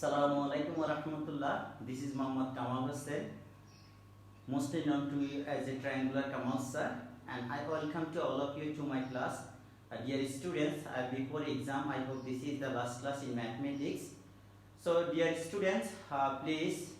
Assalamualaikum warahmatullah. This is Muhammad Kamal Hussain, mostly known to you as a triangular Kamal sir, and I welcome to all of you to my class. Dear students, before exam, I hope this is the last class in mathematics. So, dear students, please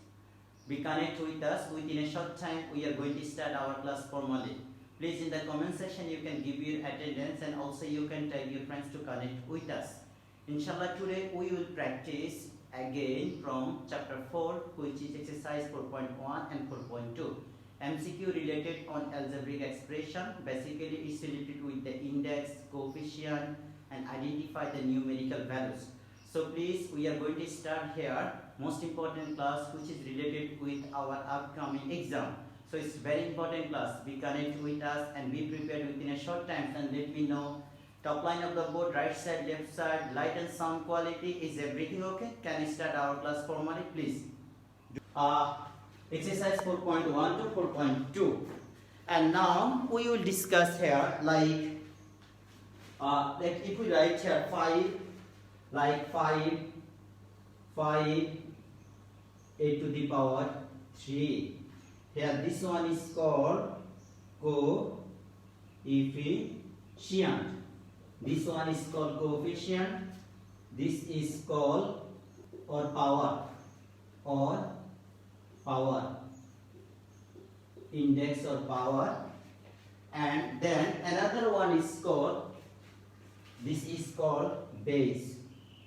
be connect with us. Within a short time, we are going to start our class formally. Please, in the comment section, you can give your attendance, and also you can tag your friends to connect with us. Inshallah, today we will practice again from chapter 4, which is exercise 4.1 and 4.2. MCQ related on algebraic expression. Basically, it's related with the index, coefficient, and identify the numerical values. So please, we are going to start here. Most important class which is related with our upcoming exam. So it's very important class. Be connect with us and be prepared within a short time, and let me know. Top line of the board, right side, left side, light and sound quality, is everything okay? Can I start our class formally, please? Exercise 4.1 to 4.2. And now we will discuss here like if we write here 5, like 5 a to the power 3. Here this one is called coefficient. This one is called coefficient. This is called power index or power. And then another one is called, this is called base.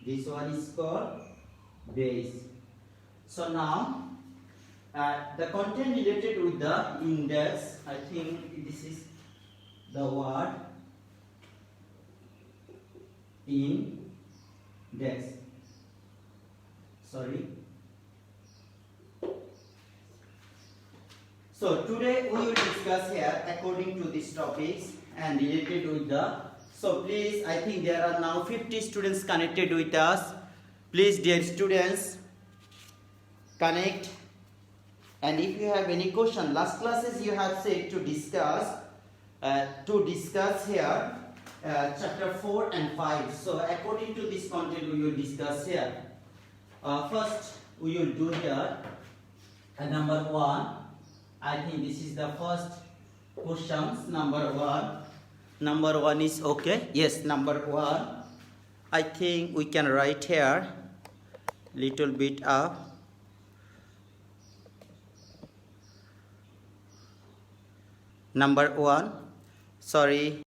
This one is called base. So now the content related with the index, I think this is the word index. Sorry. So today we will discuss here according to these topics and related with the. So please, I think there are now 50 students connected with us. Please, dear students, connect. And if you have any question, last classes you have said to discuss here. Chapter 4 and 5. So according to this content we will discuss here. First we will do here number 1. I think this is the first questions. Number 1 is okay. Yes, number 1. I think we can write here little bit up. Number 1. Sorry.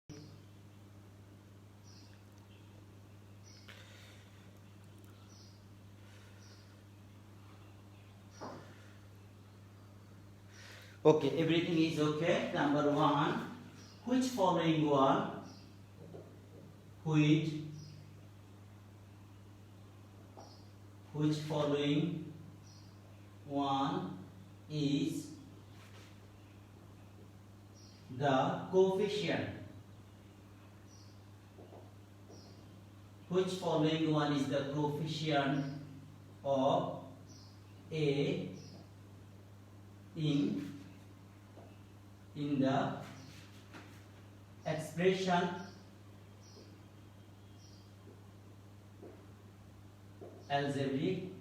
Okay, everything is okay. Number 1, which following one, which following one is the coefficient? Which following one is the coefficient of A in the expression algebraic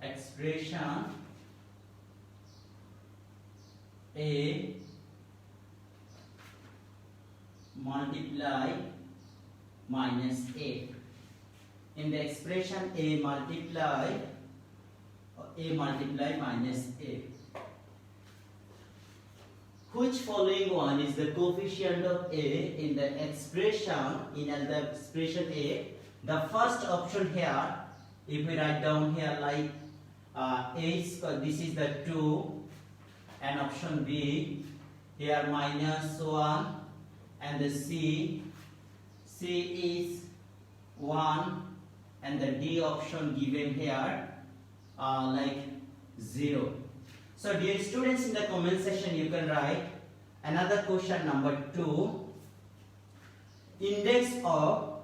expression A multiply minus A. In the expression A multiply minus A. Which following one is the coefficient of A in the expression A? The first option here, if we write down here like A is, this is the 2, and option B here minus 1, and the C is 1, and the D option given here like 0. So dear students, in the comment section you can write another question number 2. Index of,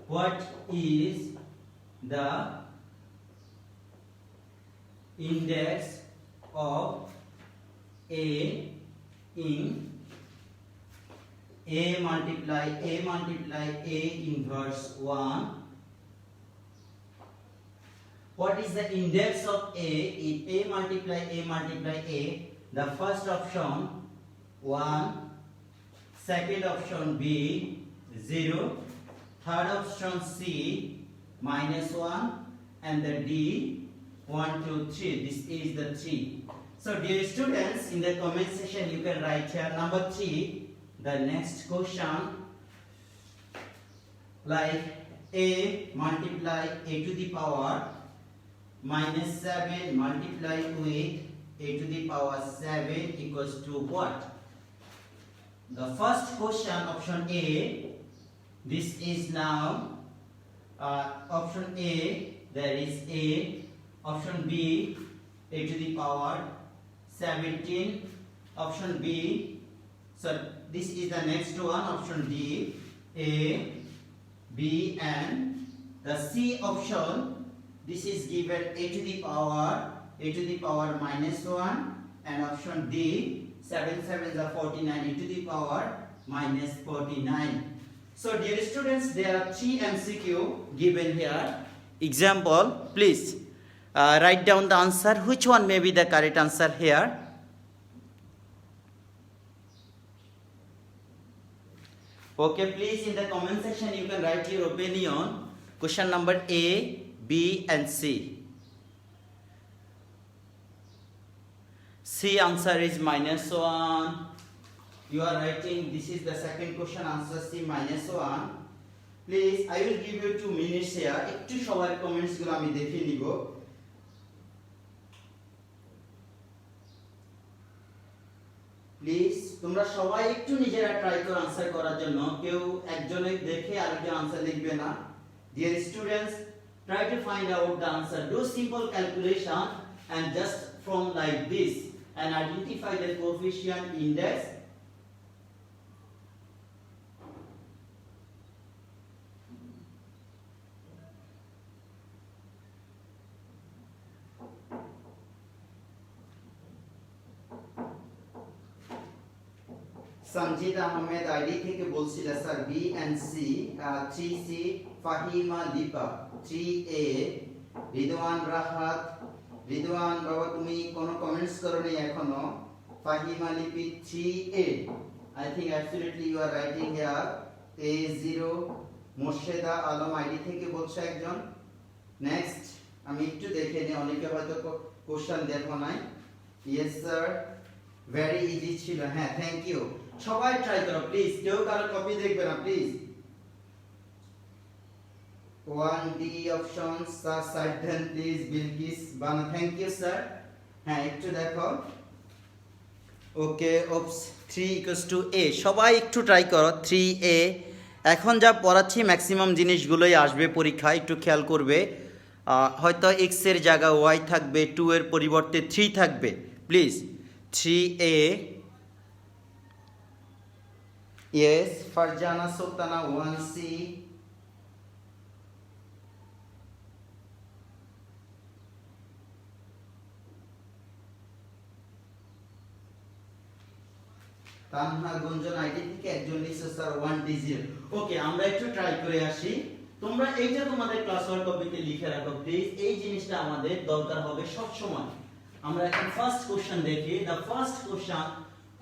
what is the index of A in A multiply A inverse 1. What is the index of A? If A multiply A, the first option 1, second option B 0, third option C -1, and the D 1, 2, 3. This is the 3. So dear students, in the comment section you can write here number 3. The next question, like A multiply A to the power -7 multiply with A to the power 7 equals to what? The first question, option A, this is now option A, there is A, option B, A to the power 17, option B, so this is the next one, option D, A, B, and the C option, this is given A to the power -1, and option D, 7 7s are 49, A to the power -49. So dear students, there are 3 MCQ given here. Example, please write down the answer. Which one may be the correct answer here? Okay, please in the comment section you can write your opinion. Question number A, B, and C. C answer is -1. You are writing, this is the second question, answer C -1. Please, I will give you 2 minutes here. একটু সবার comments গুলো আমি দেখে নিব। Please তোমরা সবাই একটু নিজেরা ট্রাই করো আনসার করার জন্য, কেউ একজনে দেখে আরেকজন আনসার লিখবে না। Dear students, try to find out the answer. Do simple calculation and just from like this and identify the coefficient index. Sanjid Ahmed ID থেকে বলছিল sir B and C, 3C Fahima Lipa, 3A Ridwan Rahat, Ridwan বাবা তুমি কোনো comments করোনি এখনো, ফাহিমা লিপি 3A. I think absolutely you are writing here A0. Morsheda Alam ID থেকে বলছে একজন। নেক্সট আমি একটু দেখে নিই, অনেকে হয়তো কোশ্চেন দেখো নাই। ইয়েস স্যার, ভেরি ইজি ছিল। হ্যাঁ, থ্যাংক ইউ। সবাই ট্রাই করো প্লিজ, কেউ কারো কপি দেখবে না প্লিজ। 1D অপশন স্যার সাইডেন please, Bilkis Bana, thank you sir. হ্যাঁ, একটু দেখো। Okay, ops 3 = A। সবাই একটু ট্রাই করো 3A। এখন যা পড়াচ্ছি ম্যাক্সিমাম জিনিসগুলোই আসবে পরীক্ষায়, একটু খেয়াল করবে। হয়তো x এর জায়গায় y থাকবে, 2 এর পরিবর্তে 3 থাকবে। Please 3A। Yes, Farjana Sultana 1C. Tanha গুঞ্জন আইডি থেকে একজন লিখছে স্যার 1D0। ওকে, আমরা একটু ট্রাই করে আসি। তোমরা এইটা তোমাদের ক্লাস ওয়ার্ক কপিতে লিখে রাখো প্লিজ, এই জিনিসটা আমাদের দরকার হবে সব সময়। আমরা এখন ফার্স্ট কোশ্চেন দেখি। The first question,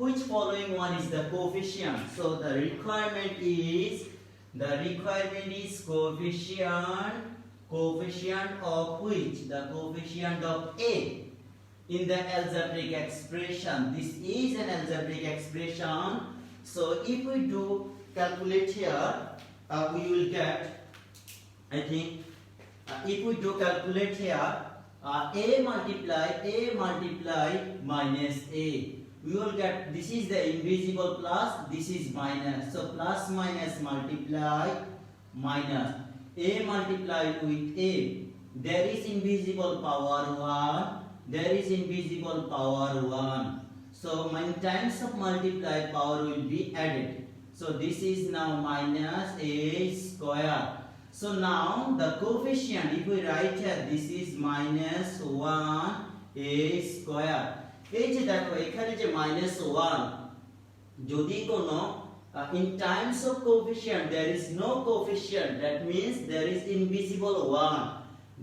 which following one is the coefficient? So the requirement is coefficient of which? The coefficient of A in the algebraic expression. This is an algebraic expression. So if we do calculate here, we will get, I think, if we do calculate here, A multiply minus A, we will get, this is the invisible plus, this is minus, so plus minus multiply minus, A multiplied with A, there is invisible power 1, there is invisible power 1, so many times of multiply power will be added, so this is now minus A square. So now the coefficient, if we write here, this is minus 1A square. এই যে দেখো এখানে যে -1, যদি কোনো In times of coefficient, there is no coefficient. That means there is invisible one.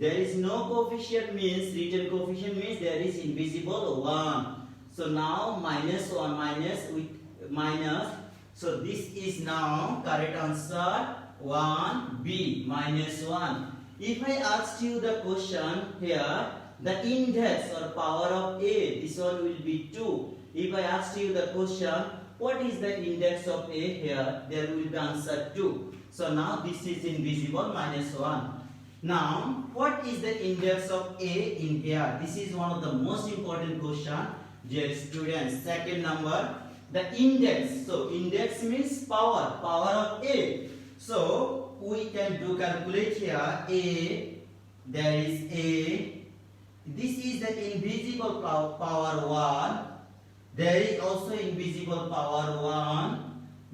There is no coefficient means written coefficient means there is invisible one. So now minus 1 minus with minus. So this is now correct answer 1B minus 1. If I asked you the question here, the index or power of A, this one will be 2. If I asked you the question, what is the index of A here, there will be answer 2. So now this is invisible minus 1. Now, what is the index of A in here? This is one of the most important question, dear students. Second number, the index. So, index means power of A. So, we can do calculate here. A, there is A. This is the invisible power 1. There is also invisible power 1.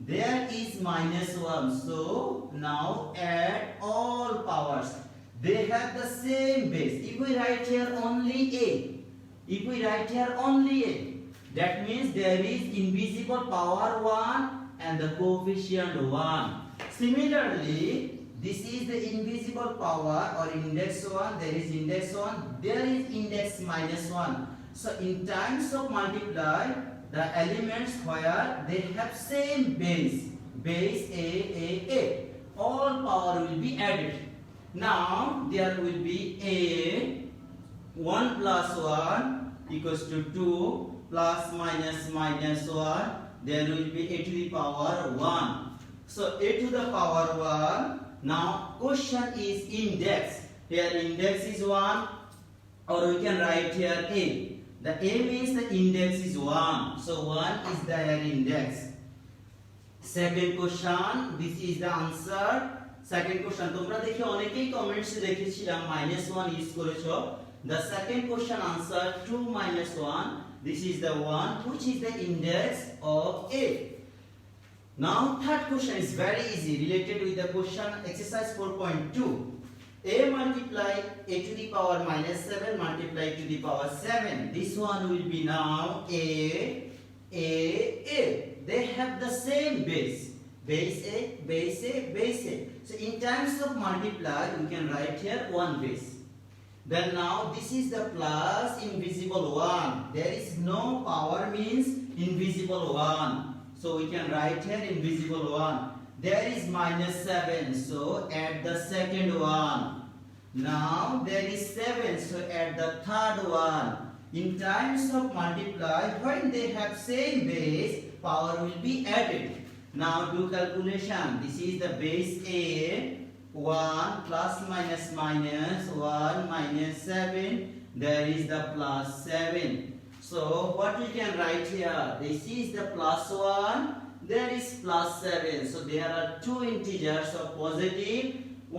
There is minus 1. So, now add all powers. They have the same base. If we write here only A, that means there is invisible power 1 and the coefficient 1. Similarly, this is the invisible power or index 1, there is index 1, there is index minus 1. So in times of multiply, the elements where they have same base A, all power will be added. Now there will be A 1 plus 1 equals to 2 plus minus 1. There will be A to the power 1. So A to the power 1. Now question is index. Here index is 1, or we can write here A. The A means the index is 1. So 1 is their index. Second question, this is the answer. Second question, তোমরা দেখি অনেকেই comments দেখেছিলাম -1 use করেছো. The second question answer 2 minus 1. This is the one which is the index of A. Now third question is very easy, related with the question exercise 4.2. A multiply A to the power -7 multiply to the power 7. This one will be now A. They have the same base. Base A. So in terms of multiply, we can write here one base. Then now this is the plus invisible 1. There is no power means invisible 1. So we can write here invisible 1. There is -7. So add the second one. Now there is 7. So add the third one. In times of multiply, when they have same base, power will be added. Now do calculation. This is the base A. 1 plus minus 1 minus 7. There is the plus 7. So what we can write here? This is the plus 1. There is plus 7. So there are two integers of positive.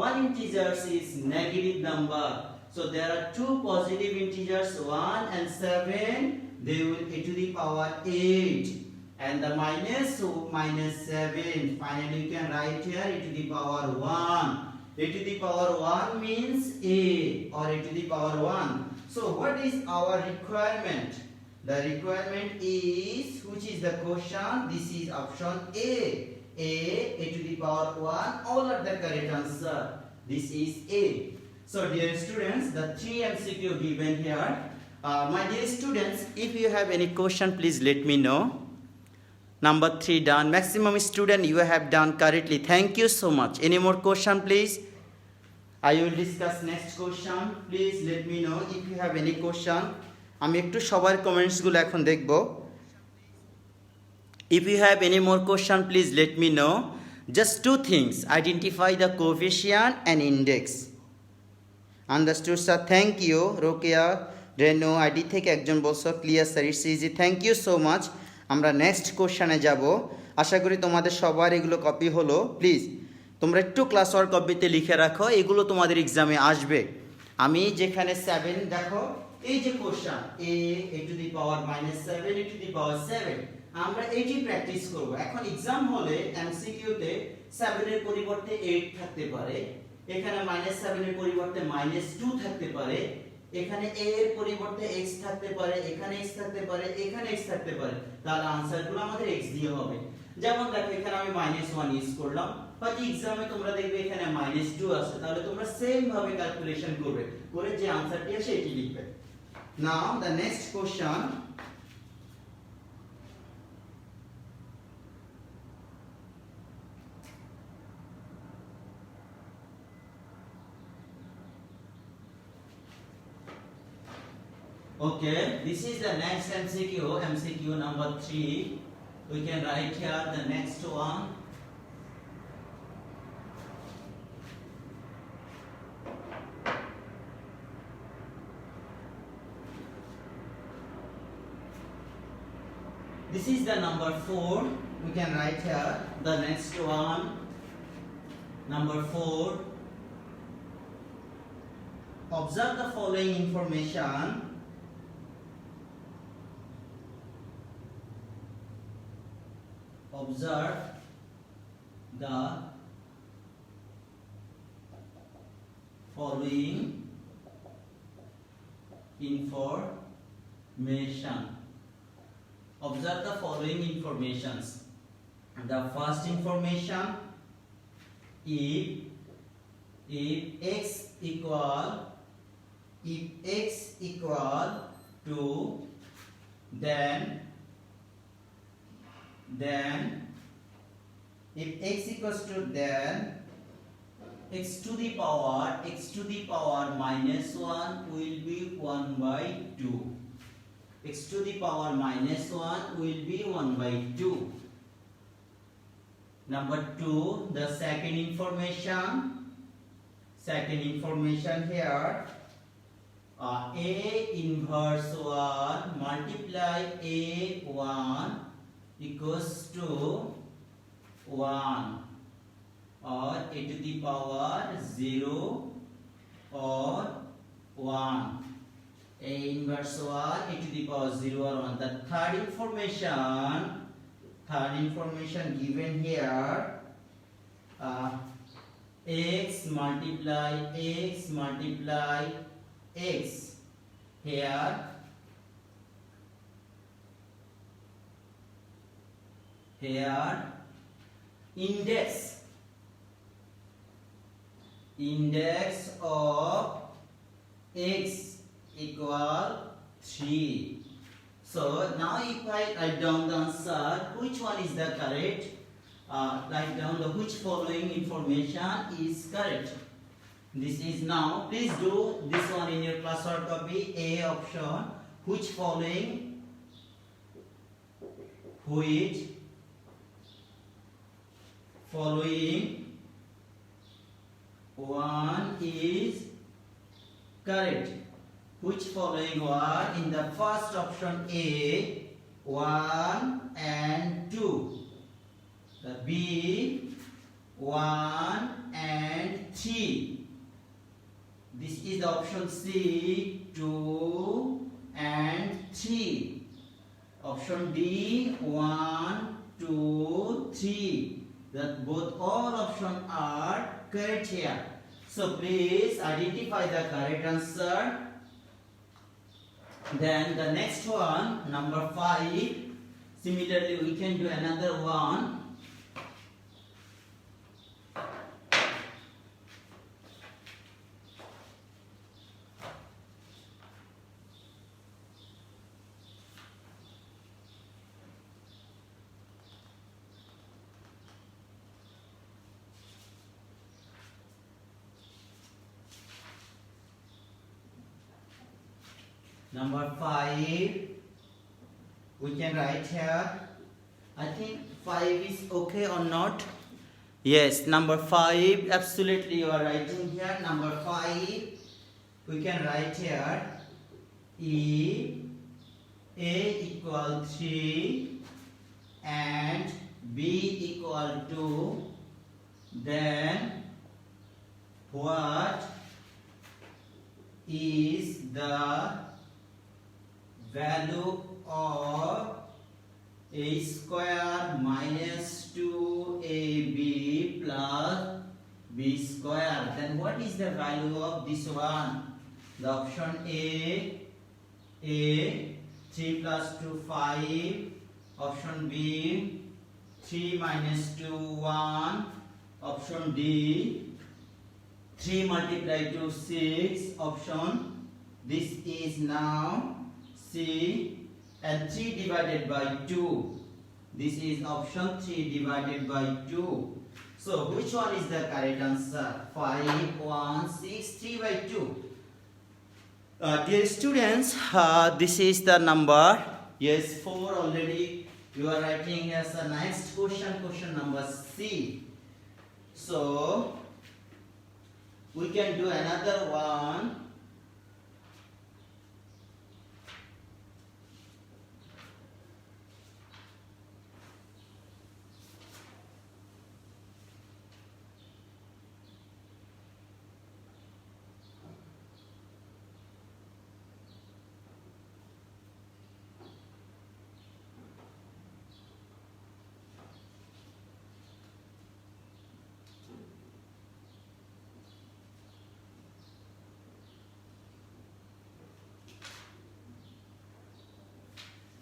One integer is negative number. So there are two positive integers 1 and 7. They will A to the power 8. And the -7. Finally, you can write here A to the power 1. A to the power 1 means A, or A to the power 1. So what is our requirement? The requirement is, which is the question? This is option A. A to the power 1. All are the correct answer. This is A. So dear students, the 3 MCQ given here. My dear students, if you have any question, please let me know. Number 3 done. Maximum student you have done correctly. Thank you so much. Any more question, please? I will discuss next question. Please let me know if you have any question. আমি একটু সবার comments গুলো এখন দেখব. If you have any more question, please let me know. Just two things. Identify the coefficient and index. Understood, sir? Thank you. Rokia, Reno, ID থেকে একজন বলছো clear sir, it's easy. Thank you so much. আমরা next কোশ্চেনে যাব. আশা করি তোমাদের সবার এগুলো কপি হলো. প্লিজ তোমরা একটু ক্লাস ওয়ার্ক কপিতে লিখে রাখো, এগুলো তোমাদের এক্সামে আসবে. আমি যেখানে 7 দেখো, এই যে question A to the power -7 A to the power 7, আমরা এটি প্র্যাকটিস করব. এখন एग्जाम হলে এমসিকিউ তে 7 এর পরিবর্তে 8 থাকতে পারে, এখানে -7 এর পরিবর্তে -2 থাকতে পারে, এখানে a এর পরিবর্তে x থাকতে পারে, এখানে x থাকতে পারে, এখানে x থাকতে পারে. তাহলে आंसर গুলো আমাদের x দিয়ে হবে. যেমন দেখো এখানে আমি -1 ইউজ করলাম, হয়তো এক্সামে তোমরা দেখবে এখানে -2 আছে, তাহলে তোমরা সেম ভাবে ক্যালকুলেশন করবে, করে যে आंसरটি আসে এটি লিখবে। Now the next question, okay, this is the next MCQ number 3. We can write here the next one. This is the number 4. We can write here the next one. Number 4. Observe the following information. Observe the following information. Observe the following informations. The first information, if x equal to, then if x equals to, then x to the power -1 will be 1/2. X to the power -1 will be 1/2. Number 2, the second information here, a inverse 1 multiply a1 equals to 1 or a to the power 0 or 1. A inverse 1, a to the power 0 or 1. The third information given here, x multiply x. Here index of x equal 3. So now if I write down the answer, which one is the correct? Write down the which following information is correct. This is now, please do this one in your classwork copy. A option, which following one is correct. Which following one? In the first option A, 1 and 2. The B, 1 and 3. This is the option C, 2 and 3. Option D, 1, 2, 3. That all options are correct here. So please identify the correct answer. Then the next one, number 5. Similarly, we can do another one. Number 5, we can write here. I think 5 is okay or not? Yes, number 5, absolutely you are writing here. Number 5, we can write here, if A equal 3 and B equal 2, then what is the value of a square minus 2ab plus b square? Then what is the value of this one? The option A 3 plus 2 5. Option B 3 minus 2, 1. Option D. 3 multiplied to 6. Option. This is now C. And 3 divided by 2. This is option 3 divided by 2. So which one is the correct answer? 5, 1, 6, 3 by 2. Dear students, this is the number. Yes, 4 already. You are writing as the next question, question number C. So we can do another one.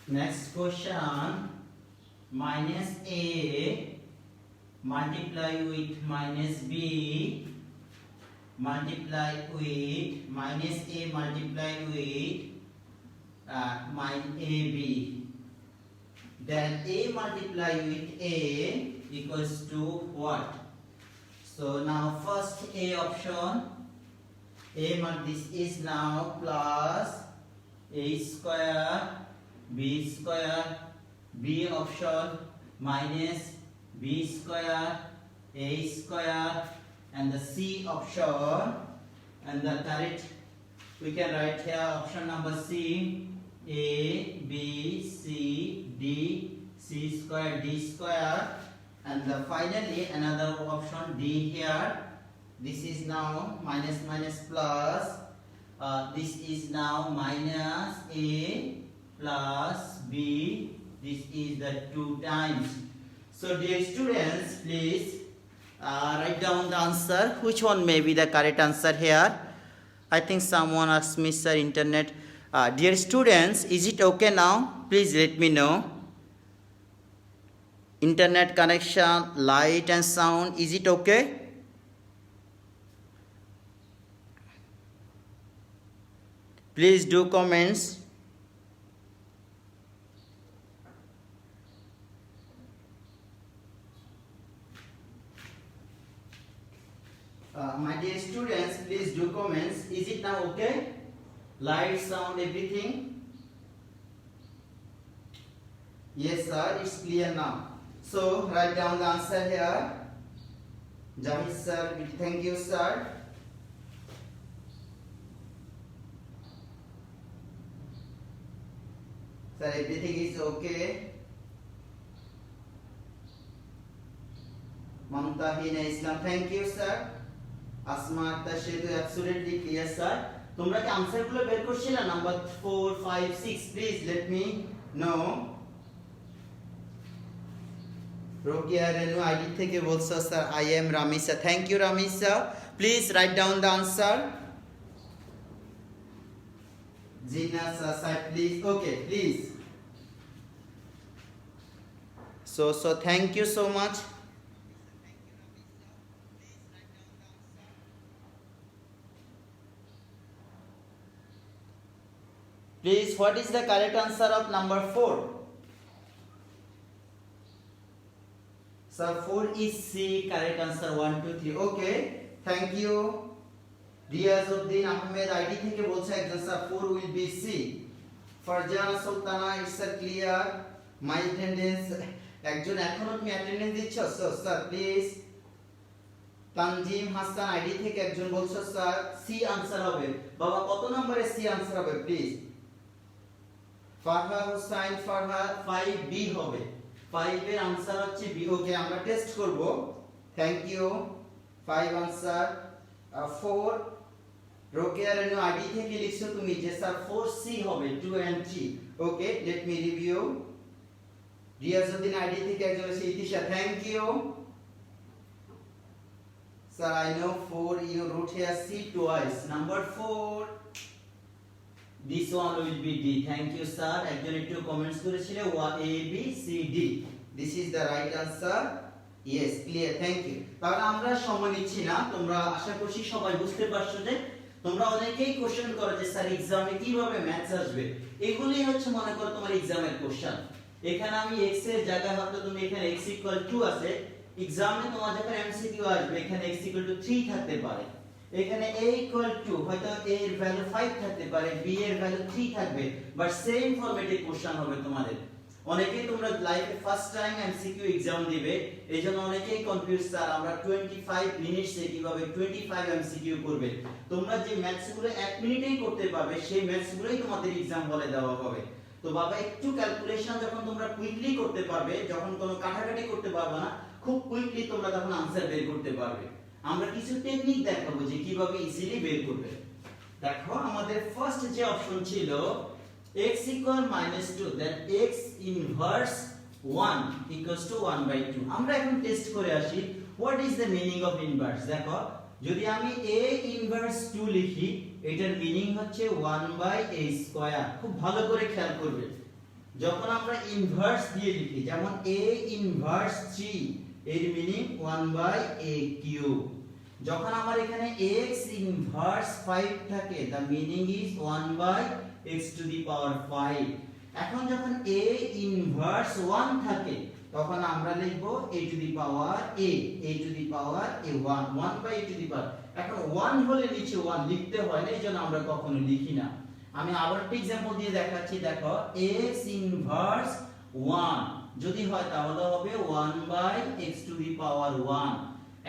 Next question, minus A multiply with minus B multiply with minus A multiply with AB. Then A multiply with A equals to what? So now first A option, this is now plus A square B square, B option minus B square A square, and the C option, and the correct we can write here option number C, A B C D, C square D square, and the finally another option D here. This is now minus minus plus, this is now minus A plus B, this is the 2 times. So dear students, please write down the answer. Which one may be the correct answer here? I think someone asked me, sir, internet. Dear students, is it okay now? Please let me know. Internet connection, light and sound, is it okay? Please do comments. My dear students, please do comments. Is it now okay? Light, sound, everything? Yes, sir, it's clear now. So, write down the answer here. Jahid sir, thank you, sir. Sir, everything is okay. Mamta Hina Islam, thank you, sir. Asma Tashedu, absolutely clear, sir. তোমরা কি আনসারগুলো বের করছিলে number 4 5 6 please let me know Rokeya Renu ID থেকে বলছো sir I am Ramisa thank you Ramisa please write down the answer Jina sir please okay please so thank you so much. Please, what is the correct answer of number 4? So 4 is C, correct answer 1 2 3. Okay, thank you. Riazuddin Ahmed ID থেকে বলছে একজন sir 4 will be C. Farzana Sultana it's a clear. My attendance একজন এখনো তুমি attendance দিচ্ছ sir please Tanzim Hasan ID থেকে একজন বলছো স্যার সি আনসার হবে বাবা কত নম্বরে সি আনসার হবে প্লিজ ফারহা হুসাইন ফারহা 5 বি হবে 5 এর आंसर হচ্ছে বি ওকে আমরা টেস্ট করব thank you 5 answer 4 Rokeya Renu ID থেকে লিখছো তুমি যে স্যার 4 সি হবে 2 and 3 okay let me review Riazuddin ID থেকে একজন আছে Itisha thank you sir I know 4 you wrote here C twice number 4 this one will be D thank you sir একজন একটু কমেন্টস করেছিল A B C D This is the right answer. Yes, clear. Thank you. তাহলে আমরা সময় নিচ্ছি না, তোমরা আশা করছি সবাই বুঝতে পারছো যে তোমরা অনেকেই কোশ্চেন করো যে স্যার এক্সামে কিভাবে ম্যাথস আসবে। এগুলোই হচ্ছে মনে করো তোমার এক্সামের কোশ্চেন। এখানে আমি x এর জায়গায় হয়তো তুমি এখানে x 2 আছে, এক্সামে তোমার যখন এমসিকিউ আসবে এখানে x 3 থাকতে পারে, এখানে a 2 হয়তো a এর ভ্যালু 5 থাকতে পারে, b এর ভ্যালু 3 থাকবে, বাট সেম ফরম্যাটে কোশ্চেন হবে তোমাদের। অনেকেই তোমরা লাইফে ফার্স্ট টাইম এমসিকিউ এক্সাম দিবে, এইজন্য অনেকেই কনফিউজ স্যার আমরা 25 মিনিটসে কিভাবে 25 এমসিকিউ করবে। তোমরা যে ম্যাথস গুলো 1 মিনিটেই করতে পারবে সেই ম্যাথস গুলোই তোমাদের এক্সাম হলে দেওয়া হবে। তো বাবা একটু ক্যালকুলেশন যখন তোমরা কুইকলি করতে পারবে, যখন কোনো কাটাকাটি করতে পারবে না, খুব কুইকলি তোমরা তখন আনসার বের করতে পারবে। আমরা কিছু টেকনিক দেখাবো যে কিভাবে ইজিলি বের করবে। দেখো আমাদের ফার্স্ট যে অপশন ছিল x equal -2, that x inverse 1 equals to 1/2। আমরা এখন টেস্ট করে আসি what is the meaning of inverse। দেখো যদি আমি a inverse 2 লিখি, এটার মিনিং হচ্ছে 1/a²। খুব ভালো করে খেয়াল করবে, যখন আমরা ইনভার্স দিয়ে লিখি যেমন a inverse 3 এর মিনিং 1/a³। যখন আমার এখানে x inverse 5 থাকে the meaning is 1/x⁵। এখন যখন a inverse 1 থাকে তখন আমরা লিখব a⁴a1 1/a²। এখন 1 হলে নিচে 1 লিখতে হয় না, এইজন্য আমরা কখনো লিখি না। আমি আবার একটা एग्जांपल দিয়ে দেখাচ্ছি। দেখো x inverse 1 যদি হয় তাহলে হবে 1/x⁴1।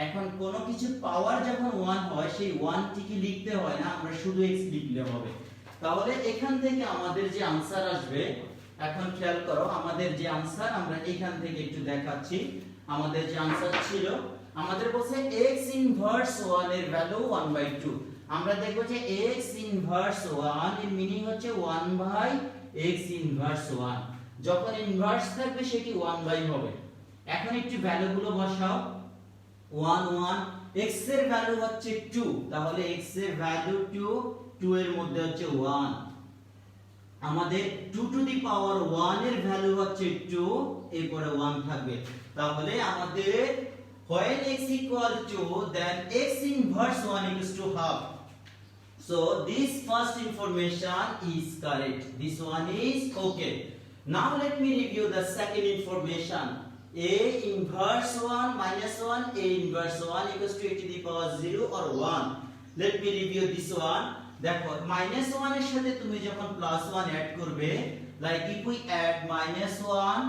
এখন কোন কিছু পাওয়ার যখন 1 হয় সেই 1 টিকে লিখতে হয় না, আমরা শুধু x লিখলে হবে। তাহলে এখান থেকে আমাদের যে आंसर আসবে, এখন খেয়াল করো আমাদের যে आंसर আমরা এখান থেকে একটু দেখাচ্ছি। আমাদের যে आंसर ছিল, আমাদের বলছে x inverse 1 এর ভ্যালু 1/2। আমরা দেখব যে x inverse 1 এর মিনিং হচ্ছে 1/x inverse 1। যখন ইনভার্স থাকবে সেটি 1/, হবে। এখন একটু ভ্যালুগুলো বসাও। 1 1 x এর ভ্যালু হচ্ছে 2, তাহলে x এর ভ্যালু 2 এর মধ্যে হচ্ছে 1। আমাদের 2 টু দি পাওয়ার 1 এর ভ্যালু হচ্ছে 2, এরপরে 1 থাকবে। তাহলে আমাদের when x equal to then x inverse 1 equals to half. So this first information is correct, this one is okay. Now let me review the second information. A inverse 1 minus 1, a inverse 1 equals to a⁴0 or 1. Let me review this one. দেখো -1 এর সাথে তুমি যখন +1 add করবে, like if we add -1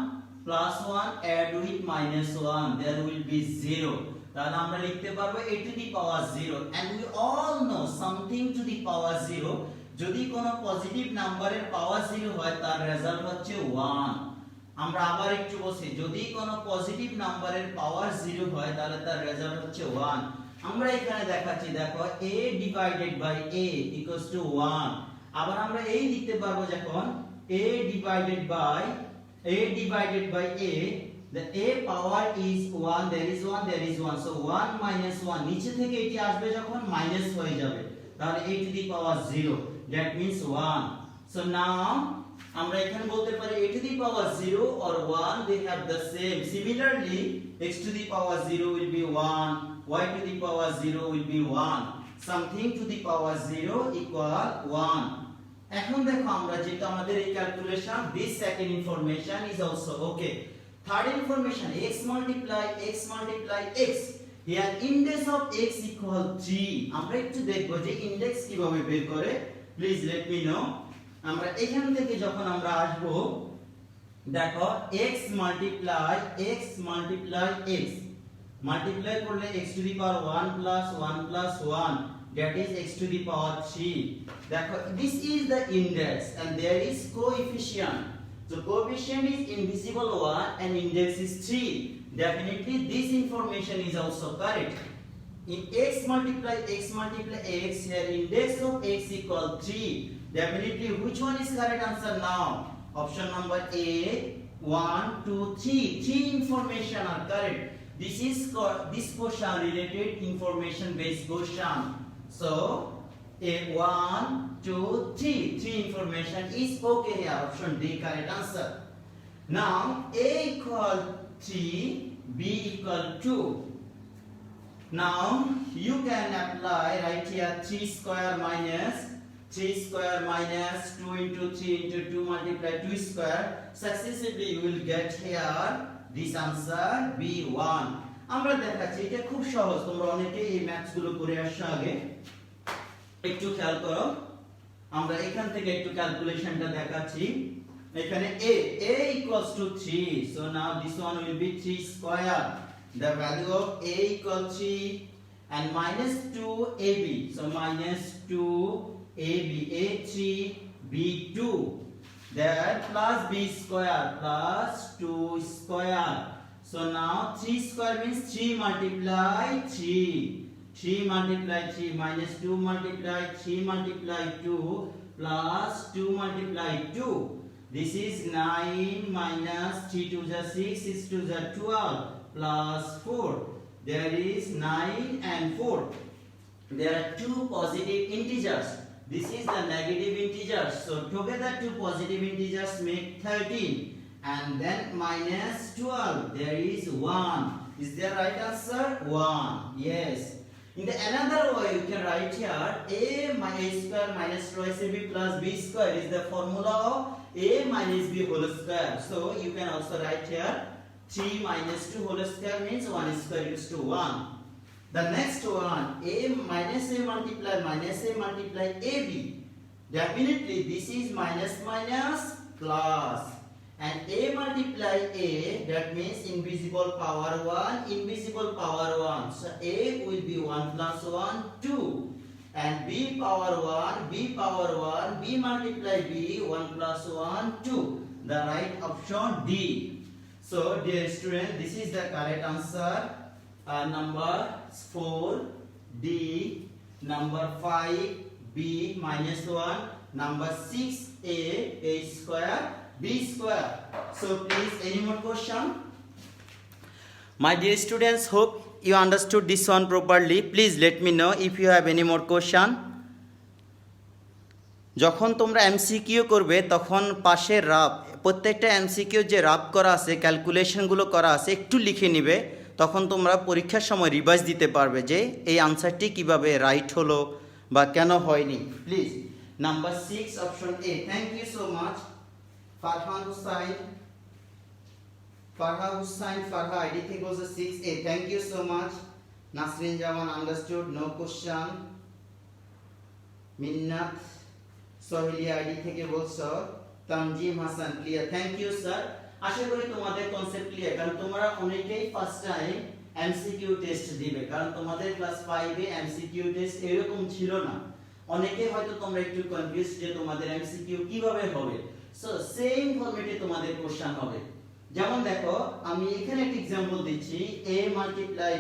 +1 add with -1, there will be 0। তাহলে আমরা লিখতে পারবো a⁴0, and we all know something to the power 0 যদি কোনো পজিটিভ নাম্বারের পাওয়ার 0 হয় তার রেজাল্ট হচ্ছে 1। আমরা আবার একটু বলছি, যদি কোনো পজিটিভ নাম্বারের পাওয়ার 0 হয় তাহলে তার রেজাল্ট হচ্ছে 1। আমরা এখানে দেখাচ্ছি, দেখো a divided by a equals to 1। আবার আমরা এই লিখতে পারবো যখন a divided by a, the a power is 1, there is 1, so 1 minus 1 নিচে থেকে এটি আসবে যখন মাইনাস হয়ে যাবে, তাহলে a⁴0, that means 1। so now আমরা এখানে বলতে পারি a⁴0 or 1 they have the same, similarly x⁴0 will be 1, y⁴0 will be 1, something to the power 0 equal 1। এখন দেখো আমরা যেটা আমাদের এই calculation, this second information is also okay। third information, x multiply x, here index of x equal 3। আমরা একটু দেখব যে ইনডেক্স কিভাবে বের করে, প্লিজ লেট মি নো। আমরা এখান থেকে যখন আমরা আসব, দেখো x multiply x মাল্টিপ্লাই করলে x⁴1 plus 1 plus 1, that is x⁴3। দেখো this is the index and there is coefficient, so coefficient is invisible 1 and index is 3, definitely this information is also correct। in x multiply x, here index of x equal 3, definitely which one is correct answer now? Option number A, 1 2 3, 3 information are correct। this question related information based question, so a 1 2 3 information is okay here, option D correct answer। now a equal 3, b equal 2. Now you can apply right here 3 square minus 2 into 3 into 2 multiply 2 square. Successively you will get here this answer b1. আমরা দেখাচ্ছি এটা খুব সহজ, তোমরা অনেকে এই maths গুলো করে আসছো আগে। একটু খেয়াল করো, আমরা এখান থেকে একটু ক্যালকুলেশনটা দেখাচ্ছি। এখানে a equals to 3, so now this one will be 3 square. The value of a equal 3 and minus 2ab, so minus 2ab, a3 b2, then plus b square plus 2 square. So now 3 square means 3 multiply 3 multiply 3 minus 2 multiply 3 multiply 2 plus 2 multiply 2. This is 9 minus 3 to the 6, 6 to the 12 plus 4. There is 9 and 4. There are two positive integers. This is the negative integers. So together two positive integers make 13. And then minus 12. There is 1. Is there right answer? 1. Yes. In the another way you can write here a square minus twice ab plus b square is the formula of a minus b whole square. So you can also write here 3 minus 2 whole square means 1 square equals to 1. The next one, a minus a multiply ab. Definitely this is minus minus plus. And a multiply a, that means invisible power 1, invisible power 1. So a will be 1 plus 1, 2. And b power 1, b power 1, b multiply b, 1 plus 1, 2. The right option D. So dear student, this is the correct answer. Number 4, D. Number 5, b minus 1. Number 6, a square, b square. So please, any more question? My dear students, hope you understood this one properly. Please let me know if you have any more question. যখন তোমরা MCQ করবে তখন পাশের রাব, প্রত্যেকটা MCQ যে রাব করা আছে, ক্যালকুলেশনগুলো করা আছে, একটু লিখে নিবে। তখন তোমরা পরীক্ষার সময় রিভাইজ দিতে পারবে যে এই আনসারটি কিভাবে রাইট হলো বা কেন হয়নি। Please number 6 option A. Thank you so much. Farha Hussain, ID থেকে বলছে 6A. Thank you so much. Nasrin Jaman understood, no question. Minnat Sohili ID থেকে বলছো Tanzim Hasan clear. Thank you sir. আশা করি তোমাদের কনসেপ্ট ক্লিয়ার, কারণ তোমরা অনেকেই ফার্স্ট টাইম এমসিকিউ টেস্ট দিবে, কারণ তোমাদের ক্লাস 5 এ এমসিকিউ টেস্ট এরকম ছিল না। অনেকে হয়তো তোমরা একটু কনফিউজ যে তোমাদের এমসিকিউ কিভাবে হবে। সো সেম ফরম্যাটে তোমাদের কোশ্চেন হবে। যেমন দেখো, আমি এখানে একটা एग्जांपल দিচ্ছি, a multiply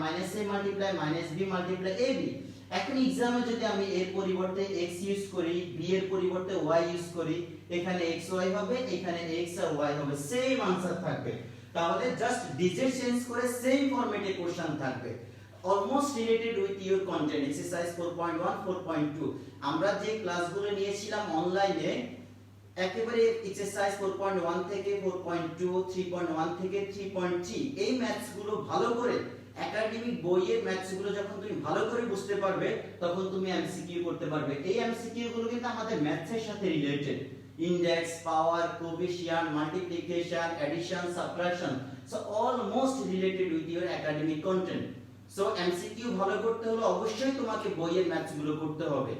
minus a multiply minus b multiply ab। এখন एग्जामে যদি আমি এর পরিবর্তে x ইউজ করি, b এর পরিবর্তে y ইউজ করি, এখানে xy হবে, এখানে x আর y হবে, সেম आंसर থাকবে। তাহলে জাস্ট ডিজিট চেঞ্জ করে সেম ফরম্যাটে কোশ্চেন থাকবে, almost related with your content. Exercise 4.1 4.2 আমরা যে ক্লাসগুলো নিয়েছিলাম অনলাইনে, একেবারে এক্সারসাইজ 4.1 থেকে 4.2, 3.1 থেকে 3.3 এই ম্যাথস গুলো ভালো করে, একাডেমিক বইয়ের ম্যাথস গুলো যখন তুমি ভালো করে বুঝতে পারবে, তখন তুমি এমসিকিউ করতে পারবে। এই এমসিকিউ গুলো কিন্তু আমাদের ম্যাথসের সাথে রিলেটেড। Index, power, coefficient, multiplication, addition, subtraction, so almost related with your academic content. So MCQ ভালো করতে হলে অবশ্যই তোমাকে বইয়ের ম্যাথস গুলো করতে হবে।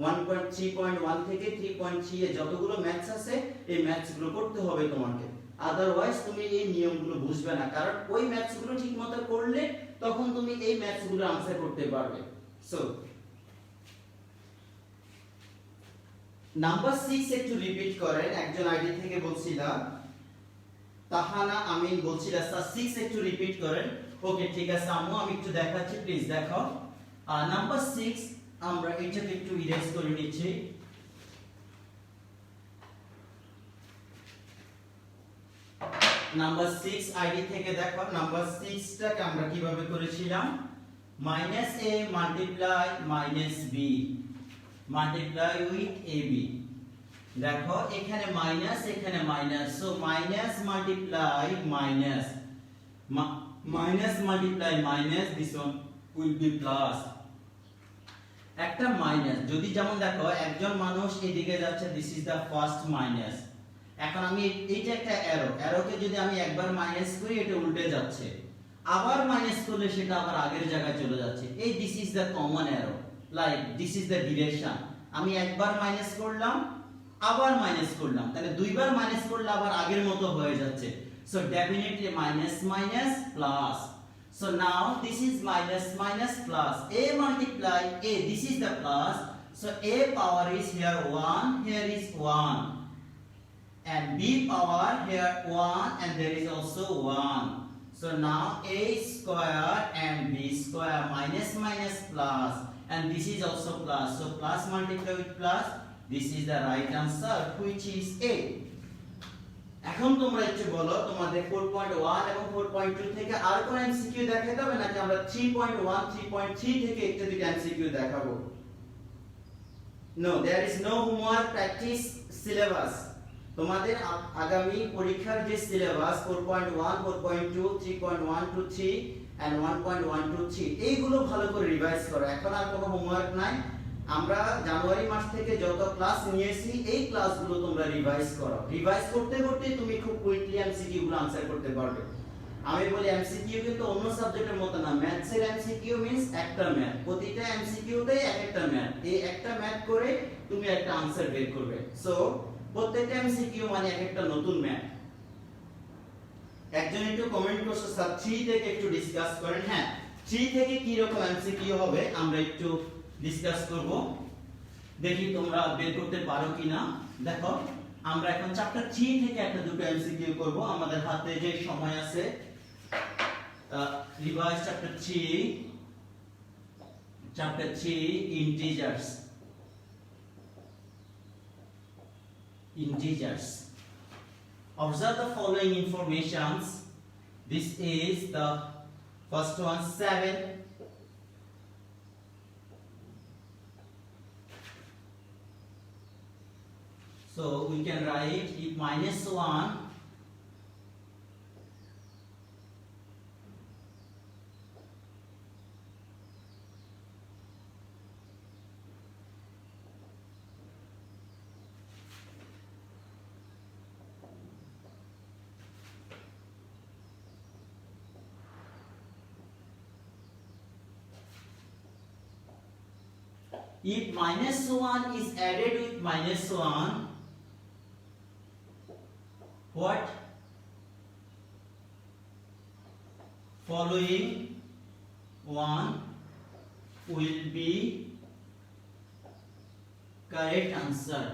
1.3.1 থেকে 3.3 এ যতগুলো ম্যাথস আছে এই ম্যাথস গুলো করতে হবে তোমাকে, আদারওয়াইজ তুমি এই নিয়মগুলো বুঝবে না। কারণ ওই ম্যাথস গুলো ঠিকমতো করলে তখন তুমি এই ম্যাথস গুলো আনসার করতে পারবে। সো নাম্বার 6 একটু রিপিট করেন। একজন আইডি থেকে বলছিলাম, তাহানা আমিন বলছিল স্যার 6 একটু রিপিট করেন। ওকে ঠিক আছে আম্মু, আমি একটু দেখাচ্ছি, প্লিজ দেখো। নাম্বার 6 আমরা এটাকে একটু ইরেজ করে নিচ্ছি। নাম্বার 6 আইডি থেকে দেখো, নাম্বার 6 টাকে আমরা কিভাবে করেছিলাম, -a multiply -b multiply with ab। দেখো এখানে মাইনাস, এখানে minus, so minus multiply minus, minus multiply minus, this one will be plus. একটা মাইনাস যদি যেমন দেখো একজন মানুষ এদিকে যাচ্ছে, this is the first minus. এখন আমি এইটা একটা অ্যারোকে যদি আমি একবার মাইনাস করি এটা উল্টে যাচ্ছে, আবার মাইনাস করলে সেটা আবার আগের জায়গায় চলে যাচ্ছে। এই this is the common arrow, like this is the direction. আমি একবার মাইনাস করলাম আবার মাইনাস করলাম, তাহলে দুইবার মাইনাস করলে আবার আগের মতো হয়ে যাচ্ছে। So definitely minus minus plus. So now this is minus minus plus. A multiply A, this is the plus. So A power is here 1, here is 1. And B power here 1 and there is also 1. So now A square and B square, minus minus plus. And this is also plus. So plus multiply with plus. This is the right answer, which is A. এখন তোমরা একটু বলো তোমাদের 4.1 এবং 4.2 থেকে আর কোন MCQ দেখাতে হবে নাকি আমরা 3.1 3.3 থেকে একটা দুটো এমসিকিউ দেখাবো? No, there is no homework practice syllabus. তোমাদের আগামী পরীক্ষার যে সিলেবাস 4.1 4.2 3.1 to 3 and 1.1 to 3 এইগুলো ভালো করে রিভাইজ করো। এখন আর কোনো হোমওয়ার্ক নাই। আমরা জানুয়ারি মাস থেকে যত ক্লাস নিয়েছি এই ক্লাসগুলো তোমরা রিভাইজ করো। রিভাইজ করতে করতে তুমি খুব কুইকলি এমসিকিউ গুলো আনসার করতে পারবে। আমি বলি এমসিকিউ কিন্তু অন্য সাবজেক্টের মত না। ম্যাথসের এমসিকিউ মিন্স একটা ম্যাথ, প্রতিটা এমসিকিউতে এক একটা ম্যাথ, এই একটা ম্যাথ করে তুমি একটা আনসার বের করবে। সো প্রত্যেকটা এমসিকিউ মানে এক একটা নতুন ম্যাথ। একজন একটু কমেন্ট করছে স্যার 3 থেকে একটু ডিসকাস করেন। হ্যাঁ, 3 থেকে কি রকম এমসিকিউ হবে আমরা একটু ডিসকাস করব, দেখি তোমরা বের করতে পারো কিনা। দেখো আমরা এখন চ্যাপ্টার 3 থেকে একটা দুটো এমসিকিউ করব। আমাদের হাতে যে সময় আছে, revise chapter 3 integers. Observe the following informations. This is the first one, 7. So we can write if minus 1 if minus 1 is added with minus 1, what following one will be correct answer?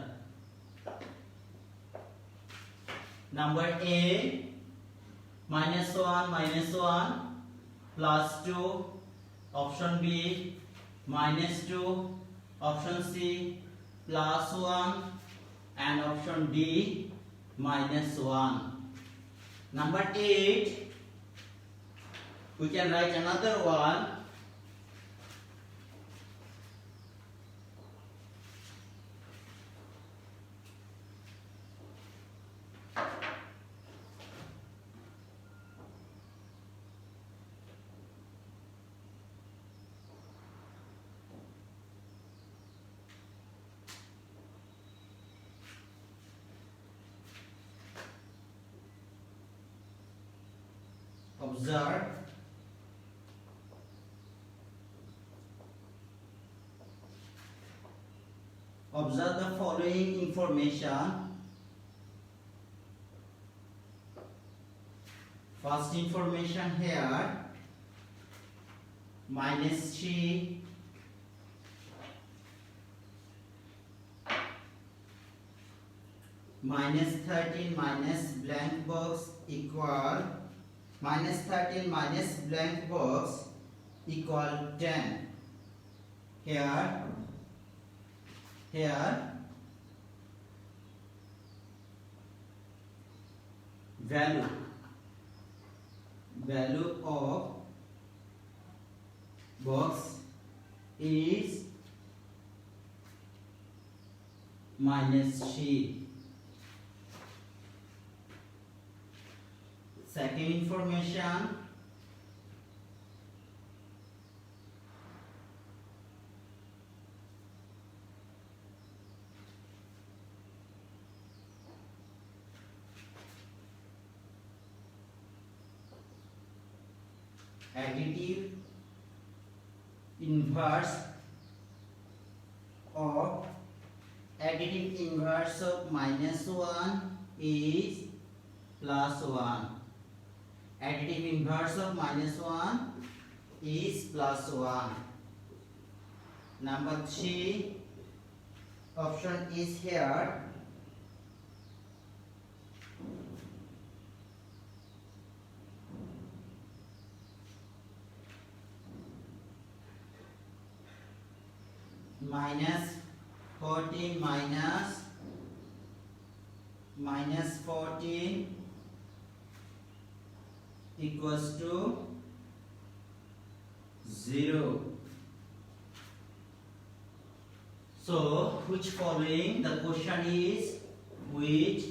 Number A, minus 1 plus 2. Option B, minus 2. Option C, plus 1. And option D, minus 1. Number 8, we can write another one. Observe the following information. First information here, minus 3 minus 13 minus blank box equal minus 13 minus blank box equal 10. Here value of box is minus 3. Second information, additive inverse of -1 is +1. Additive inverse of -1 is +1. Number 3 option is here. -14 -14 equals to 0. So which following, the question is which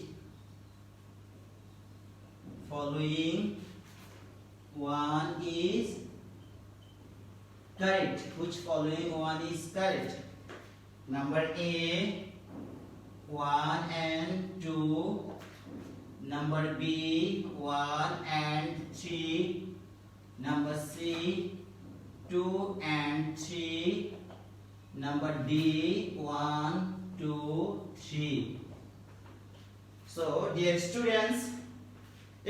following one is correct? Which following one is correct? Number A 1 and 2, number B 1 and 3, number C 2 and 3, number D 1 2 3. So dear students,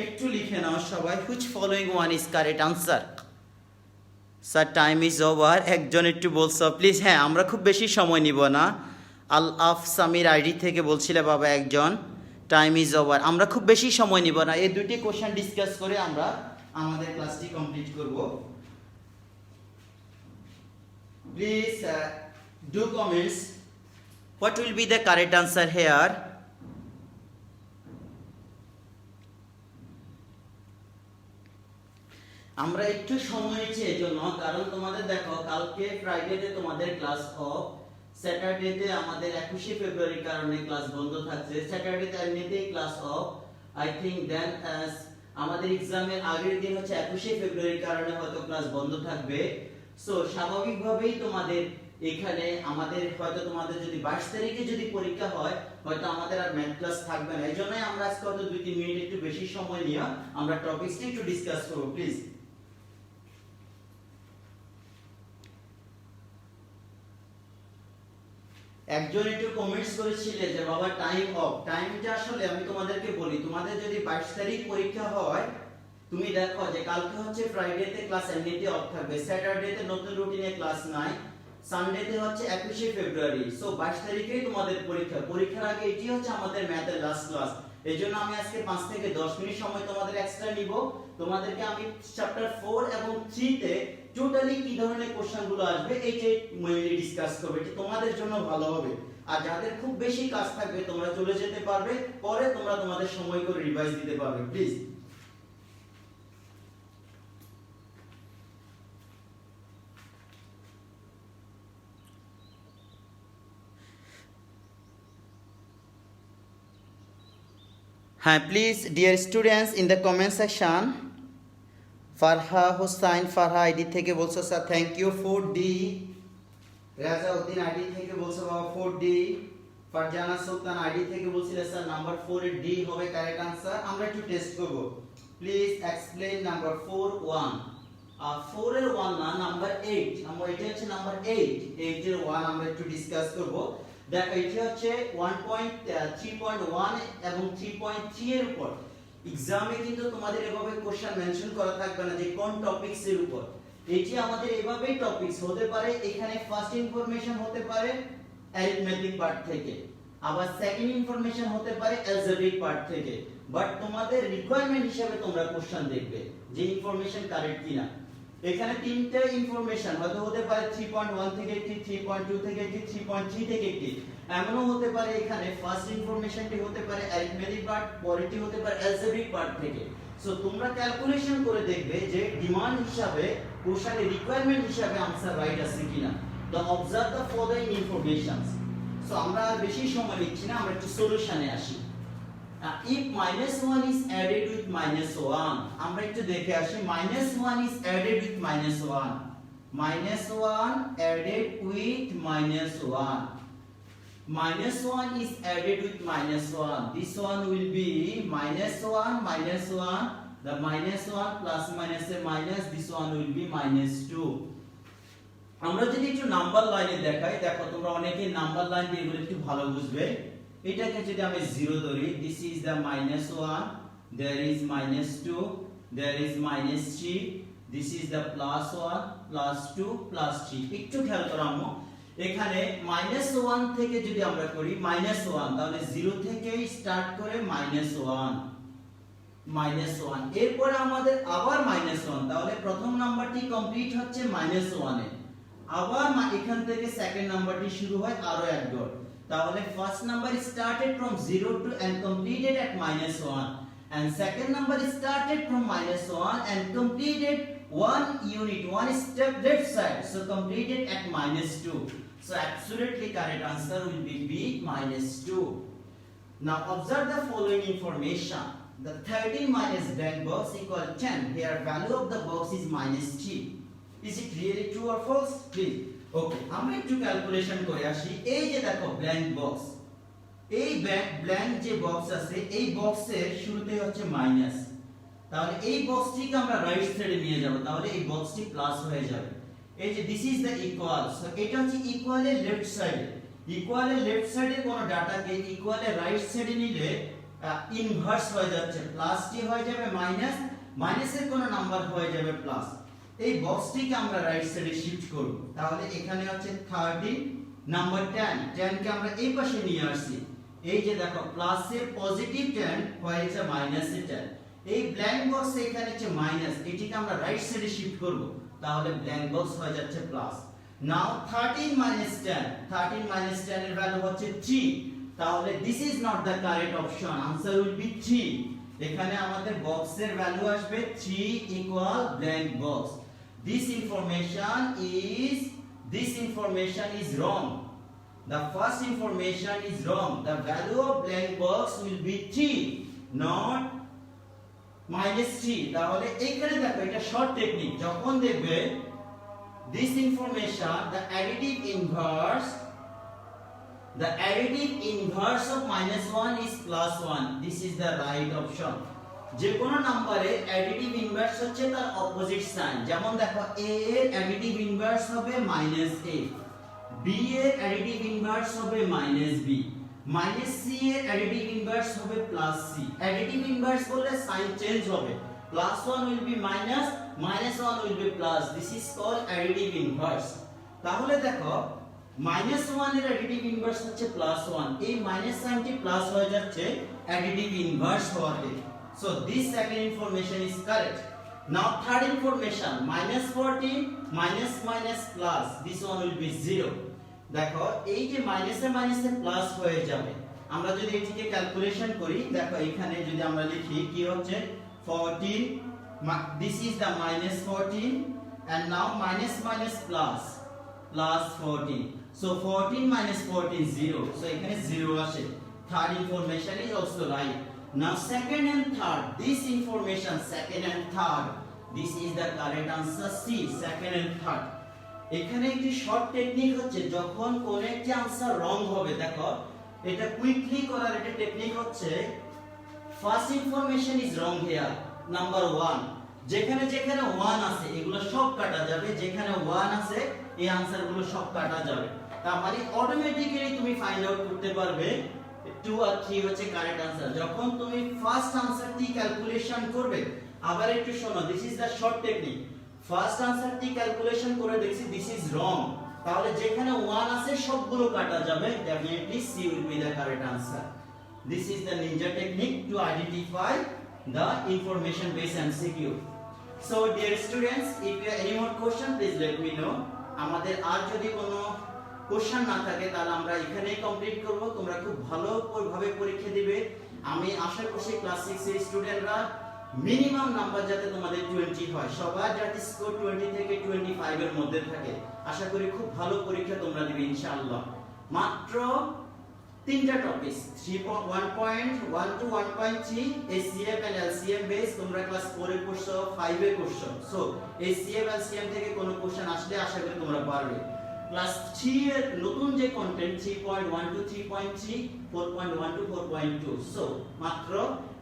একটু লিখে নাও সবাই which following one is correct answer. Sir time is over, একজন একটু বলছো please. হ্যাঁ, আমরা খুব বেশি সময় নিব না। আল আফ সামির আইডি থেকে বলছিলে বাবা একজন, টাইম ইজ ওভার, আমরা খুব বেশি সময় নিব না। এই দুটি কোশ্চেন ডিসকাস করে আমরা আমাদের ক্লাসটি কমপ্লিট করব। Please do comments what will be the correct answer here. আমরা একটু সময় নিচ্ছি এই জন্য, কারণ তোমাদের দেখো কালকে ফ্রাইডেতে তোমাদের ক্লাস অফ, স্যাটারডেতে আমাদের 21শে ফেব্রুয়ারির কারণে ক্লাস বন্ধ থাকছে, স্যাটারডেতে এমনিতেই ক্লাস অফ আই থিংক। দেন আমাদের এক্সামের আগের দিন হচ্ছে 21শে ফেব্রুয়ারির কারণে হয়তো ক্লাস বন্ধ থাকবে। সো স্বাভাবিকভাবেই তোমাদের এখানে আমাদের হয়তো তোমাদের যদি 22 তারিখে যদি পরীক্ষা হয় হয়তো আমাদের আর ম্যাথ ক্লাস থাকবে না। এই জন্যই আমরা আজকে হয়তো 2-3 মিনিট একটু বেশি সময় নিয়ে আমরা টপিকসটি একটু ডিসকাস করব। প্লিজ একজন একটু কমেন্টস করেছিলে যে বাবা টাইম অফ, টাইমটা আসলে আমি তোমাদেরকে বলি, তোমাদের যদি 22 তারিখ পরীক্ষা হয়, তুমি দেখো যে কালকে হচ্ছে ফ্রাইডেতে ক্লাস এমনিতে অফ থাকবে, স্যাটারডেতে নতুন রুটিনে ক্লাস নাই, সানডেতে হচ্ছে 21শে ফেব্রুয়ারি। সো 22 তারিখেই তোমাদের পরীক্ষা, পরীক্ষার আগে এটি হচ্ছে আমাদের ম্যাথের লাস্ট ক্লাস। এই জন্য আমি আজকে 5 থেকে 10 মিনিট সময় তোমাদের এক্সট্রা নিব। তোমাদেরকে আমি চ্যাপ্টার 4 এবং 3 তে টোটালি কি ধরনের কোশ্চেনগুলো আসবে এইটাই মেইনলি ডিসকাস করব। এটা তোমাদের জন্য ভালো হবে। আর যাদের খুব বেশি কাজ থাকবে তোমরা চলে যেতে পারবে, পরে তোমরা তোমাদের সময় করে রিভাইজ দিতে পারবে। প্লিজ হ্যাঁ, please dear students in the comment section. Farha Hossain Farha ID থেকে বলছো sir thank you. 4D Rajauddin ID থেকে বলছো বাবা 4D। ফারজানা সুলতান আইডি থেকে বলছিলে স্যার নাম্বার 4 এর ডি হবে কারেক্ট आंसर। আমরা একটু টেস্ট করব। Please explain number 4 1। 4 এর 1 না, নাম্বার 8। আমরা এটা হচ্ছে নাম্বার 8, 8 এর 1 আমরা একটু ডিসকাস করব। দেখো এটা হচ্ছে 1.3.1 এবং 3.3 এর উপর। এক্সামে কিন্তু তোমাদের এভাবে কোশ্চেন মেনশন করা থাকবে না যে কোন টপিকস এর উপর। এটি আমাদের এভাবেই টপিকস হতে পারে। এখানে ফার্স্ট ইনফরমেশন হতে পারে অ্যারিথমেটিক পার্ট থেকে, আবার সেকেন্ড ইনফরমেশন হতে পারে অ্যালজেব্রিক পার্ট থেকে। বাট তোমাদের রিকোয়ারমেন্ট হিসেবে তোমরা কোশ্চেন দেখবে যে ইনফরমেশন কারেক্ট কিনা। এখানে তিনটে ইনফরমেশন হয়তো হতে পারে 3.1 থেকে একটি, 3.2 থেকে একটি, 3.3 থেকে একটি। এমনও হতে পারে এখানে ফার্স্ট ইনফরমেশনটি হতে পারে অ্যারিথমেটিক পার্ট, পরেরটি হতে পারে অ্যালজেব্রিক পার্ট থেকে। সো তোমরা ক্যালকুলেশন করে দেখবে যে ডিমান্ড হিসাবে কোশ্চেনের রিকোয়ারমেন্ট হিসাবে आंसर রাইট আছে কিনা। তো observe the following informations. So আমরা বেশি সময় নিচ্ছি না, আমরা একটু সলিউশনে আসি। if -1 is added with -1, আমরা একটু দেখে আসি। -1 is added with -1, -1 added with -1, -1 is added with -1. This one will be -1 -1 the -1 plus minus a minus, this one will be -2. আমরা যদি একটু নাম্বার লাইনে দেখাই, দেখো তোমরা অনেকেই নাম্বার লাইন দিয়ে এগুলো একটু ভালো বুঝবে। এটাকে যদি আমি 0 ধরি, this is the -1, there is -2, there is -3, this is the +1, +2, +3। একটু খেয়াল করো আম্মু, এখানে -1 থেকে যদি আমরা করি -1, তাহলে 0 থেকে স্টার্ট করে -1, এরপরে আমাদের আবার -1, তাহলে প্রথম নাম্বারটি কমপ্লিট হচ্ছে -1 এ, আবার এখান থেকে সেকেন্ড নাম্বারটি শুরু হয় আরো এক ডট, তাহলে first number started from 0 to and completed at -1, and second number started from -1 and completed one unit, one step left side, so completed at -2. So absolutely correct answer will be B, -2. Now observe the following information. The 13 minus blank box equal 10. Here value of the box is -3. Is it really true or false? Please. Okay, আমরা একটু calculation করে আসি। এই যে দেখো blank box, এই blank যে box আছে, এই বক্সের শুরুতে হচ্ছে মাইনাস, তাহলে এই বক্সটিকে আমরা রাইট সাইডে নিয়ে যাব, তাহলে এই বক্সটি প্লাস হয়ে যাবে। এই যে this is the equal, so এটা হচ্ছে ইকুয়ালের লেফট সাইডে, ইকুয়ালের লেফট সাইডে কোন ডাটাকে ইকুয়ালের রাইট সাইডে নিলে ইনভার্স হয়ে যাচ্ছে, প্লাসটি হয়ে যাবে মাইনাস, মাইনাসের কোন নাম্বার হয়ে যাবে প্লাস। এই বক্সটিকে আমরা রাইট সাইডে শিফট করব, তাহলে এখানে হচ্ছে 13 নাম্বার 10 কে আমরা এই পাশে নিয়ে আসছি, এই যে দেখো প্লাসের পজিটিভ 10 হয়েছে মাইনাসের 10, এই ব্ল্যাঙ্ক বক্সে এখানে হচ্ছে মাইনাস, এটিকে আমরা রাইট সাইডে শিফট করব, তাহলে ব্ল্যাঙ্ক বক্স হয়ে যাচ্ছে প্লাস। নাও 13 minus 10 এর ভ্যালু হচ্ছে 3, তাহলে this is not the correct option, answer will be 3। এখানে আমাদের বক্সের ভ্যালু আসবে 3 equal blank box. This information is wrong. The first information is wrong. The value of blank box will be 3, not -3. তাহলে এখানে দেখো এটা শর্ট টেকনিক, যখন দেখবে this information, the additive inverse of -1 is +1. This is the right option. যে কোন নম্বরে additive inverse হচ্ছে তার অপোজিট সাইন, যেমন দেখো a এর অ্যাডিটিভ ইনভার্স হবে -a, b এর অ্যাডিটিভ ইনভার্স হবে -b, -c এর অ্যাডিটিভ ইনভার্স হবে +c। অ্যাডিটিভ ইনভার্স করলে সাইন চেঞ্জ হবে, +1 will be minus, -1 will be plus. This is called additive inverse. তাহলে দেখো -1 এর অ্যাডিটিভ ইনভার্স হচ্ছে +1, এই মাইনাস সাইনটি প্লাস হয়ে যাচ্ছে অ্যাডিটিভ ইনভার্স হওয়াতে। So this second information is correct. Now third information, -14 minus plus, this one will be 0. দেখো এই যে মাইনাসে মাইনাসে প্লাস হয়ে যাবে, আমরা যদি এটিকে ক্যালকুলেশন করি, দেখো এখানে যদি আমরা লিখি কি হচ্ছে 14, this is the -14 and now minus plus 14. So 14 minus 14 0, so এখানে 0 আসে। Third information is also right. Now second and third, this information second and third, this is the correct answer C, second and third. এখানে একটি short technique হচ্ছে, যখন কোন একটি answer রং হবে, দেখো এটা কুইকলি করার একটা টেকনিক হচ্ছে, first information is wrong here, number 1, যেখানে যেখানে 1 আছে এগুলো সব কাটা যাবে, যেখানে 1 আছে এই আনসারগুলো সব কাটা যাবে, তার মানে অটোমেটিক্যালি তুমি ফাইন্ড আউট করতে পারবে 2 আর 3 হচ্ছে কারেক্ট আনসার। যখন তুমি ফার্স্ট আনসারটি ক্যালকুলেশন করবে, আবার একটু শোনো, this is the short technique, first আনসারটি ক্যালকুলেশন করে দেখছি দিস ইজ রং, তাহলে যেখানে 1 আছে সবগুলো কাটা যাবে, definitely C will be the correct answer. This is the ninja technique to identify the information based MCQ. So dear students, if you have any more question, please let me know. আমাদের আর যদি কোনো question না থাকে তাহলে আমরা এখানেই complete করব, তোমরা খুব ভালোভাবে পরীক্ষা দিবে। আমি আশা করছি ক্লাস 6 এর স্টুডেন্টরা মিনিমাম নাম্বার যাতে তোমাদের 20 হয়, সবার যাতে স্কোর 20 থেকে 25 এর মধ্যে থাকে, আশা করি খুব ভালো পরীক্ষা তোমরা দিবে ইনশাআল্লাহ। মাত্র 3টা topic 1.1 to 1.3 HCF and LCM base তোমরা ক্লাস 4 এ করছো, 5 এ করছো। সো HCF LCM থেকে কোনো কোশ্চেন আসলে আশা করি তোমরা পারবে। ক্লাস 3 এর নতুন যে কন্টেন্ট 3.1 টু 3.3 4.1 টু 4.2 সো মাত্র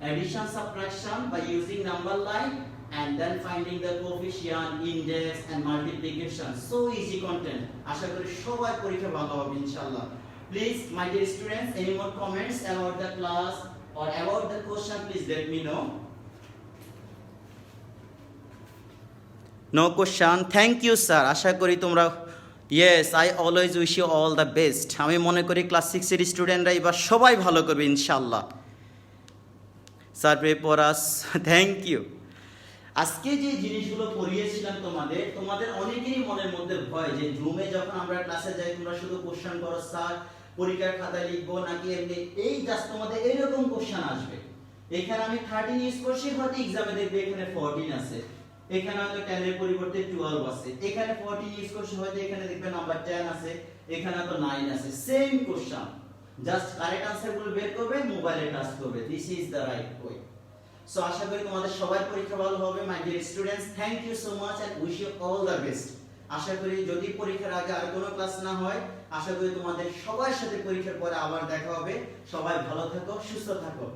addition subtraction by using number line and then finding the coefficient index and multiplication so easy content আশা করি সবাই পরীক্ষা ভালো হবে ইনশাআল্লাহ please my dear students any more comments about the class or about the question please let me know no question thank you sir আশা করি তোমরা yes I always wish you all the best আমি মনে করি class 6 এর স্টুডেন্টরা এবার সবাই ভালো করবে ইনশাআল্লাহ sir pray for us thank you আজকে যে জিনিসগুলো পড়িয়েছিলাম তোমাদের অনেকেরই মনের মধ্যে ভয় যে জুমে যখন আমরা ক্লাসে যাই তোমরা শুধু কোশ্চেন করো স্যার পরীক্ষার খাতায় লিখবো নাকি এমনি এই জাস্ট তোমাদের এরকম কোশ্চেন আসবে এখানে আমি 13 ইউজ করছি হয়তো এক্সামে দেখবে এখানে 14 আছে এখানে হয়তো 10 এর পরিবর্তে 12 আছে এখানে 14 ইউজ করছি হয়তো এখানে দেখবে নাম্বার 10 আছে এখানে তো 9 আছে same question just correct answer গুলো বের করবে মোবাইলে টাচ করবে this is the right way so আশা করি তোমাদের সবার পরীক্ষা ভালো হবে my dear students thank you so much and wish you all the best আশা করি যদি পরীক্ষার আগে আর কোনো ক্লাস না হয় আশা করি তোমাদের সবার সাথে পরীক্ষার পরে আবার দেখা হবে সবাই ভালো থাকো সুস্থ থাকো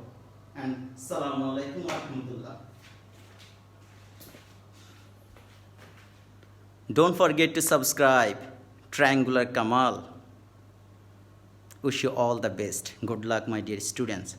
এন্ড আসসালামু আলাইকুম ওয়া রাহমাতুল্লাহ Don't forget to subscribe Triangular Kamal. Wish you all the best. Good luck, my dear students.